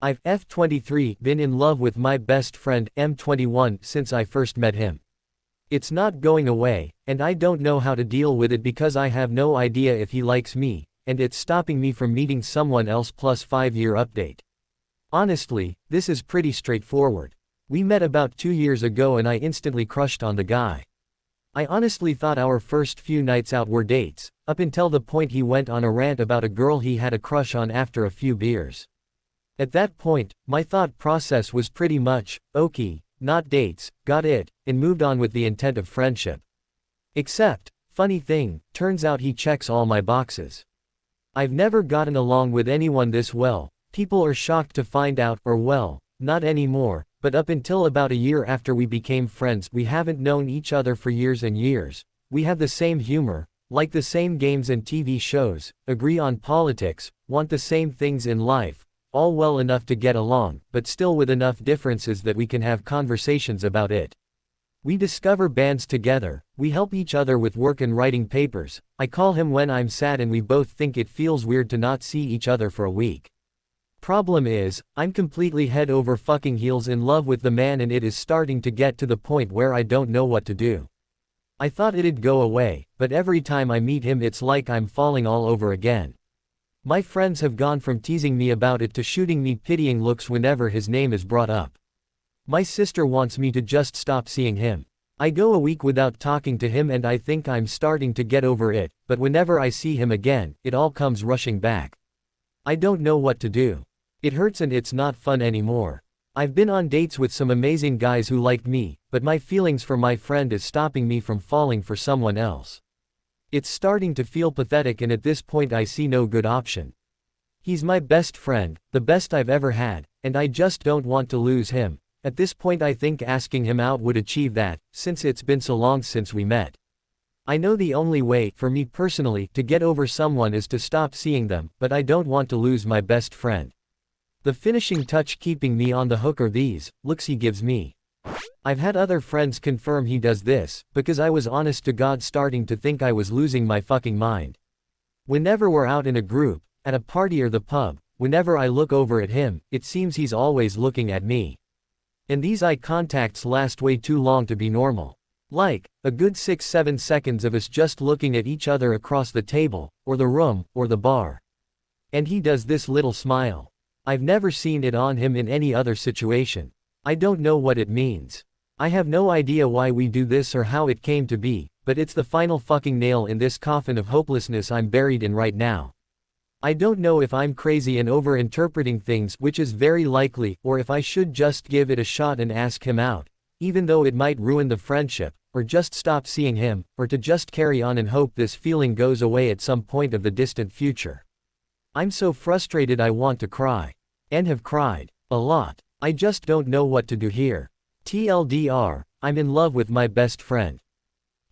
I've F23 been in love with my best friend M21 since I first met him. It's not going away, and I don't know how to deal with it because I have no idea if he likes me, and it's stopping me from meeting someone else plus 5-year update. Honestly, this is pretty straightforward. We met about 2 years ago and I instantly crushed on the guy. I honestly thought our first few nights out were dates, up until the point he went on a rant about a girl he had a crush on after a few beers. At that point, my thought process was pretty much, okay, not dates, got it, and moved on with the intent of friendship. Except, funny thing, turns out he checks all my boxes. I've never gotten along with anyone this well. People are shocked to find out, or well, not anymore, but up until about a year after we became friends, we haven't known each other for years and years. We have the same humor, like the same games and TV shows, agree on politics, want the same things in life, all well enough to get along, but still with enough differences that we can have conversations about it. We discover bands together, we help each other with work and writing papers, I call him when I'm sad and we both think it feels weird to not see each other for a week. Problem is, I'm completely head over fucking heels in love with the man and it is starting to get to the point where I don't know what to do. I thought it'd go away, but every time I meet him it's like I'm falling all over again. My friends have gone from teasing me about it to shooting me pitying looks whenever his name is brought up. My sister wants me to just stop seeing him. I go a week without talking to him and I think I'm starting to get over it, but whenever I see him again, it all comes rushing back. I don't know what to do. It hurts and it's not fun anymore. I've been on dates with some amazing guys who liked me, but my feelings for my friend is stopping me from falling for someone else. It's starting to feel pathetic and at this point I see no good option. He's my best friend, the best I've ever had, and I just don't want to lose him. At this point I think asking him out would achieve that, since it's been so long since we met. I know the only way, for me personally, to get over someone is to stop seeing them, but I don't want to lose my best friend. The finishing touch keeping me on the hook are these looks he gives me. I've had other friends confirm he does this, because I was honest to God starting to think I was losing my fucking mind. Whenever we're out in a group, at a party or the pub, whenever I look over at him, it seems he's always looking at me. And these eye contacts last way too long to be normal. Like, a good 6-7 seconds of us just looking at each other across the table, or the room, or the bar. And he does this little smile. I've never seen it on him in any other situation. I don't know what it means. I have no idea why we do this or how it came to be, but it's the final fucking nail in this coffin of hopelessness I'm buried in right now. I don't know if I'm crazy and over-interpreting things, which is very likely, or if I should just give it a shot and ask him out, even though it might ruin the friendship, or just stop seeing him, or to just carry on and hope this feeling goes away at some point of the distant future. I'm so frustrated I want to cry. And have cried. A lot. I just don't know what to do here. TLDR, I'm in love with my best friend.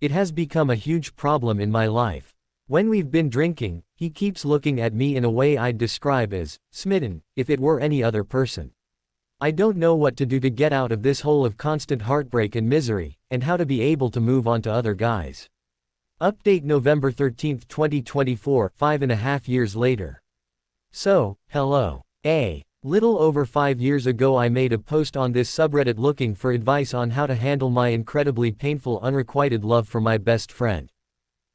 It has become a huge problem in my life. When we've been drinking, he keeps looking at me in a way I'd describe as smitten, if it were any other person. I don't know what to do to get out of this hole of constant heartbreak and misery, and how to be able to move on to other guys. Update November 13, 2024, 5.5 years later. So, hello. Little over 5 years ago I made a post on this subreddit looking for advice on how to handle my incredibly painful unrequited love for my best friend.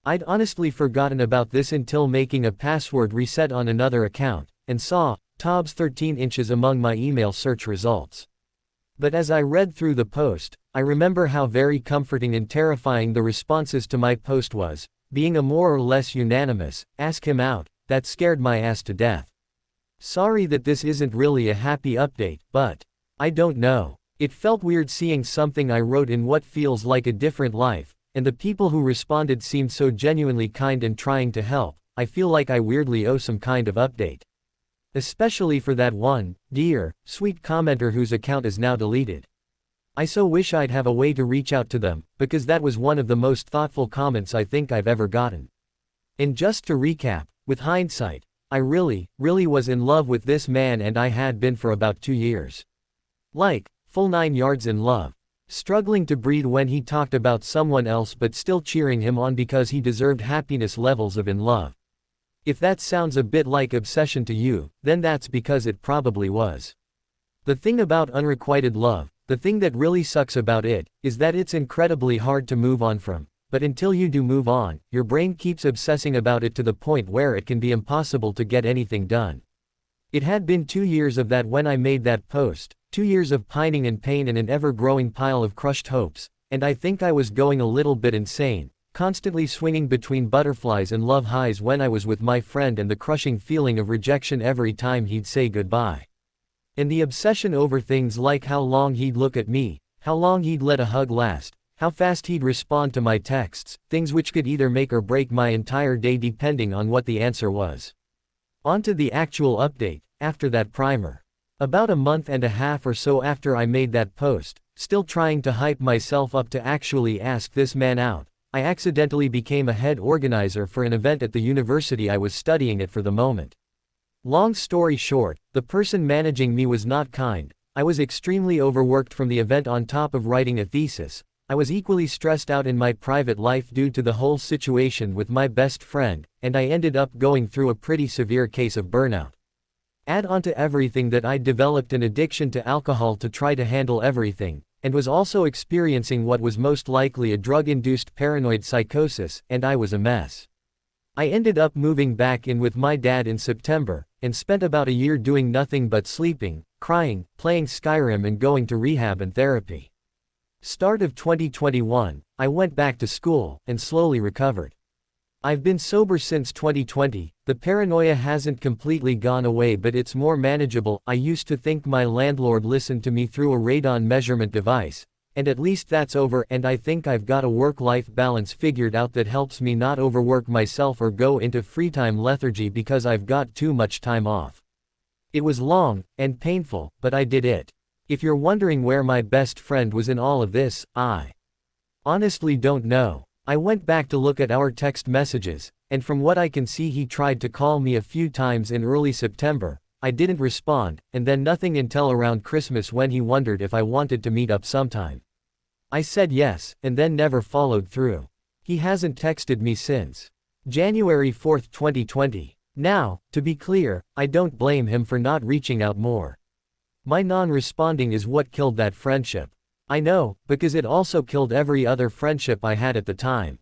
I'd honestly forgotten about this until making a password reset on another account, and saw Tobs 13 inches among my email search results. But as I read through the post, I remember how very comforting and terrifying the responses to my post was, being a more or less unanimous, ask him out, that scared my ass to death. Sorry that this isn't really a happy update, but I don't know. It felt weird seeing something I wrote in what feels like a different life, and the people who responded seemed so genuinely kind and trying to help. I feel like I weirdly owe some kind of update. Especially for that one, dear, sweet commenter whose account is now deleted. I so wish I'd have a way to reach out to them, because that was one of the most thoughtful comments I think I've ever gotten. And just to recap, with hindsight, I really was in love with this man and I had been for about 2 years. Like, full 9 yards in love. Struggling to breathe when he talked about someone else but still cheering him on because he deserved happiness levels of in love. If that sounds a bit like obsession to you, then that's because it probably was. The thing about unrequited love, the thing that really sucks about it, is that it's incredibly hard to move on from. But until you do move on, your brain keeps obsessing about it to the point where it can be impossible to get anything done. It had been 2 years of that when I made that post, 2 years of pining and pain and an ever-growing pile of crushed hopes, and I think I was going a little bit insane, constantly swinging between butterflies and love highs when I was with my friend and the crushing feeling of rejection every time he'd say goodbye. And the obsession over things like how long he'd look at me, how long he'd let a hug last, how fast he'd respond to my texts, things which could either make or break my entire day depending on what the answer was. On to the actual update, after that primer. About a month and a half or so after I made that post, still trying to hype myself up to actually ask this man out, I accidentally became a head organizer for an event at the university I was studying at for the moment. Long story short, the person managing me was not kind. I was extremely overworked from the event on top of writing a thesis. I was equally stressed out in my private life due to the whole situation with my best friend, and I ended up going through a pretty severe case of burnout. Add on to everything that I'd developed an addiction to alcohol to try to handle everything, and was also experiencing what was most likely a drug-induced paranoid psychosis, and I was a mess. I ended up moving back in with my dad in September, and spent about a year doing nothing but sleeping, crying, playing Skyrim and going to rehab and therapy. Start of 2021, I went back to school, and slowly recovered. I've been sober since 2020, the paranoia hasn't completely gone away but it's more manageable. I used to think my landlord listened to me through a radon measurement device, and at least that's over, and I think I've got a work-life balance figured out that helps me not overwork myself or go into free-time lethargy because I've got too much time off. It was long, and painful, but I did it. If you're wondering where my best friend was in all of this, I honestly don't know. I went back to look at our text messages, and from what I can see he tried to call me a few times in early September. I didn't respond, and then nothing until around Christmas when he wondered if I wanted to meet up sometime. I said yes, and then never followed through. He hasn't texted me since. January 4, 2020. Now, to be clear, I don't blame him for not reaching out more. My non-responding is what killed that friendship. I know, because it also killed every other friendship I had at the time.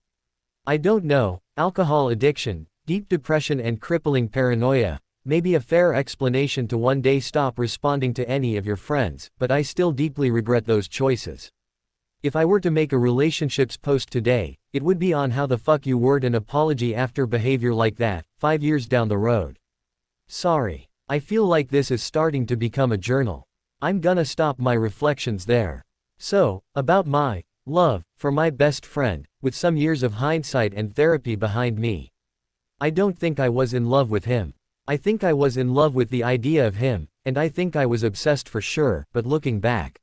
I don't know, alcohol addiction, deep depression and crippling paranoia, may be a fair explanation to one day stop responding to any of your friends, but I still deeply regret those choices. If I were to make a relationships post today, it would be on how the fuck you word an apology after behavior like that, 5 years down the road. Sorry. I feel like this is starting to become a journal. I'm gonna stop my reflections there. So, about my love for my best friend, with some years of hindsight and therapy behind me. I don't think I was in love with him. I think I was in love with the idea of him, and I think I was obsessed for sure, but looking back,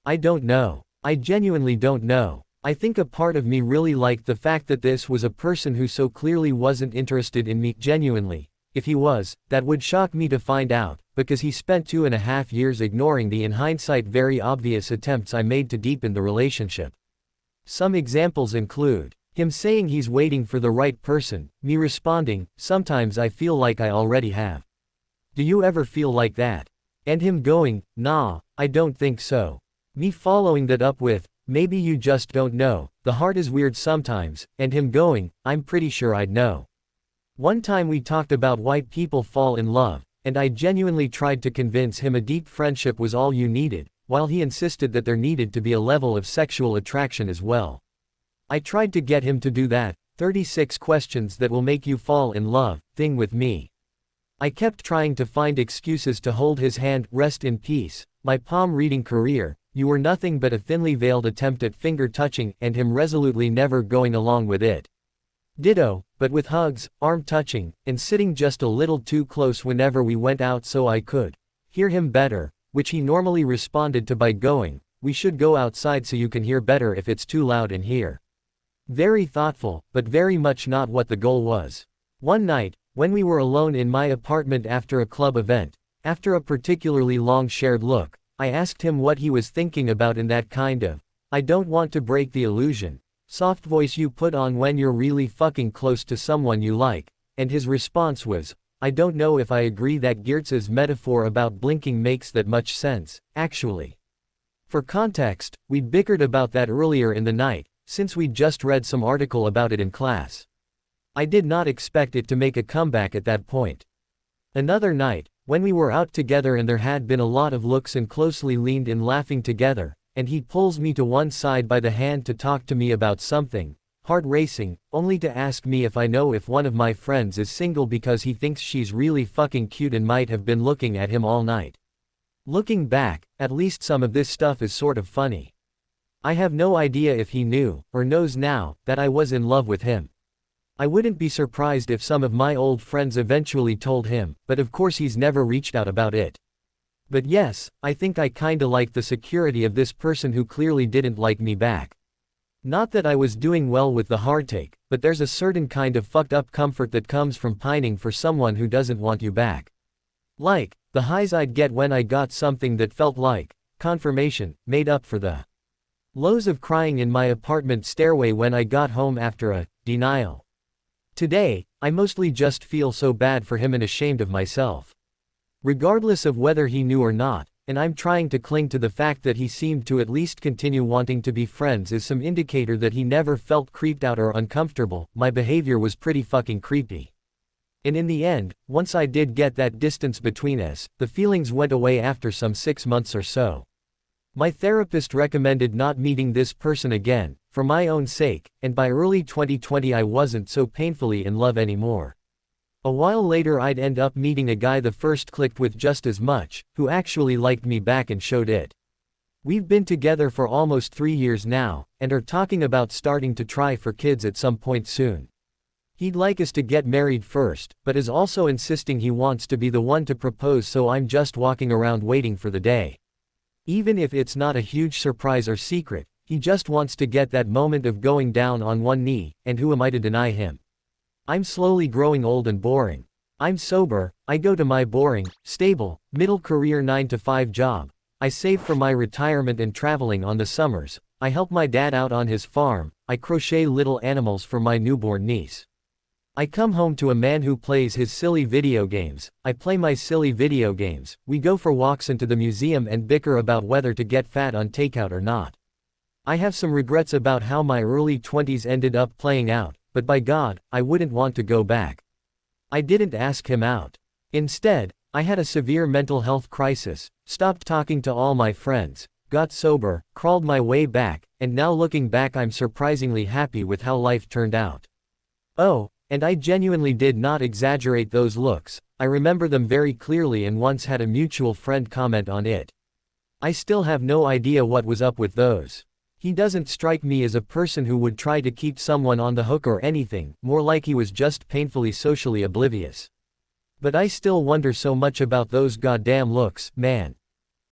I don't know. I genuinely don't know. I think a part of me really liked the fact that this was a person who so clearly wasn't interested in me genuinely. If he was, that would shock me to find out, because he spent 2.5 years ignoring the in hindsight very obvious attempts I made to deepen the relationship. Some examples include him saying he's waiting for the right person, me responding, sometimes I feel like I already have. Do you ever feel like that? And him going, nah, I don't think so. Me following that up with, maybe you just don't know, the heart is weird sometimes, and him going, I'm pretty sure I'd know. One time we talked about why people fall in love, and I genuinely tried to convince him a deep friendship was all you needed, while he insisted that there needed to be a level of sexual attraction as well. I tried to get him to do that 36 questions that will make you fall in love thing with me. I kept trying to find excuses to hold his hand, rest in peace, my palm reading career. You were nothing but a thinly veiled attempt at finger touching, and him resolutely never going along with it. Ditto, but with hugs, arm touching, and sitting just a little too close whenever we went out so I could hear him better, which he normally responded to by going, we should go outside so you can hear better if it's too loud in here. Very thoughtful, but very much not what the goal was. One night, when we were alone in my apartment after a club event, after a particularly long shared look, I asked him what he was thinking about in that kind of, I don't want to break the illusion, soft voice you put on when you're really fucking close to someone you like, and his response was, I don't know if I agree that Geertz's metaphor about blinking makes that much sense, actually. For context, we bickered about that earlier in the night, since we'd just read some article about it in class. I did not expect it to make a comeback at that point. Another night, when we were out together and there had been a lot of looks and closely leaned in laughing together, and he pulls me to one side by the hand to talk to me about something, heart racing, only to ask me if I know if one of my friends is single because he thinks she's really fucking cute and might have been looking at him all night. Looking back, at least some of this stuff is sort of funny. I have no idea if he knew, or knows now, that I was in love with him. I wouldn't be surprised if some of my old friends eventually told him, but of course he's never reached out about it. But yes, I think I kinda like the security of this person who clearly didn't like me back. Not that I was doing well with the heartache, but there's a certain kind of fucked up comfort that comes from pining for someone who doesn't want you back. Like, the highs I'd get when I got something that felt like confirmation, made up for the lows of crying in my apartment stairway when I got home after a denial. Today, I mostly just feel so bad for him and ashamed of myself. Regardless of whether he knew or not, and I'm trying to cling to the fact that he seemed to at least continue wanting to be friends is some indicator that he never felt creeped out or uncomfortable. My behavior was pretty fucking creepy. And in the end, once I did get that distance between us, the feelings went away after some 6 months or so. My therapist recommended not meeting this person again, for my own sake, and by early 2020 I wasn't so painfully in love anymore. A while later I'd end up meeting a guy the first clicked with just as much, who actually liked me back and showed it. We've been together for almost 3 years now, and are talking about starting to try for kids at some point soon. He'd like us to get married first, but is also insisting he wants to be the one to propose, so I'm just walking around waiting for the day. Even if it's not a huge surprise or secret, he just wants to get that moment of going down on one knee, and who am I to deny him? I'm slowly growing old and boring. I'm sober, I go to my boring, stable, middle career 9-to-5 job, I save for my retirement and traveling on the summers, I help my dad out on his farm, I crochet little animals for my newborn niece. I come home to a man who plays his silly video games, I play my silly video games, we go for walks into the museum and bicker about whether to get fat on takeout or not. I have some regrets about how my early 20s ended up playing out, but by God, I wouldn't want to go back. I didn't ask him out. Instead, I had a severe mental health crisis, stopped talking to all my friends, got sober, crawled my way back, and now looking back I'm surprisingly happy with how life turned out. Oh, and I genuinely did not exaggerate those looks, I remember them very clearly and once had a mutual friend comment on it. I still have no idea what was up with those. He doesn't strike me as a person who would try to keep someone on the hook or anything, more like he was just painfully socially oblivious. But I still wonder so much about those goddamn looks, man.